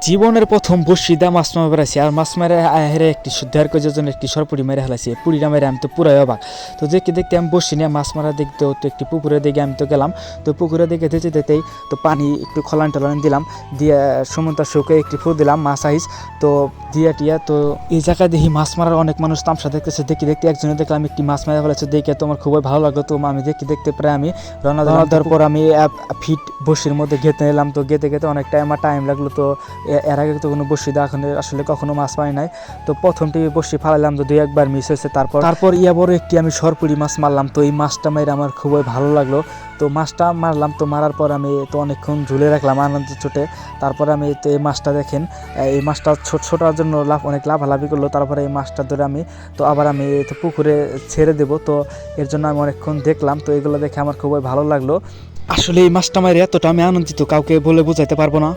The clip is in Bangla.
জীবনের প্রথম বড়শি দিয়ে মাছ মারা বেড়াইছি আর মাছ মেরে হেরে একটি দেড় কেজির জন্য একটি সরপুরি মেরে হেলাইছি। পুরিটা মেরে আমি তো পুরাই অবাক। তো দেখতে দেখতে আমি বড়শি নিয়ে মাছ মারা দেখতে তো একটি পুকুরের দিকে আমি তো গেলাম। তো পুকুরের দিকে যেতে যেতেই তো পানি একটু খলান টলান দিলাম, দিয়ে সমুদ্র শুকে একটি ফু দিলাম মাছ আইস। তো দিয়া টিয়া তো এই জায়গায় দেখি মাছ মারার অনেক মানুষ তামসা দেখতেছে। দেখতে দেখতে একজনে দেখলাম একটি মাছ মারা ফেলেছে, দেখে তো আমার খুবই ভালো লাগলো। তো আমি দেখতে দেখতে প্রায় আমি রওনা দেওয়ার পর আমি ফিট বড়শির মধ্যে গেঁথে নিলাম। তো গেঁথে গেঁথে অনেকটা আমার টাইম লাগলো। তো এর আগে তো কোনো বড়শি দেওয়া আসলে কখনো মাছ পাই নাই। তো প্রথমটি বড়শি ফালাইলাম, তো দুই একবার মিস হয়েছে। তারপর ইয়া বড় একটি আমি সরপুরি মাছ মারলাম। তো এই মাছটা মেরে আমার খুবই ভালো লাগলো। তো মাছটা মারলাম, তো মারার পর আমি তো অনেকক্ষণ ঝুলে রাখলাম আনন্দ চোটে। তারপর আমি তো এই মাছটা দেখেন, এই মাছটা ছোটার জন্য অনেক লাভালাভি করলো। তারপরে এই মাছটা ধরে আমি তো আবার আমি তো পুকুরে ছেড়ে দেবো। তো এর জন্য আমি অনেকক্ষণ দেখলাম। তো এগুলো দেখে আমার খুবই ভালো লাগলো। আসলে এই মাছটা মারে এতটা আমি আনন্দিত কাউকে বলে বোঝাইতে পারবো না।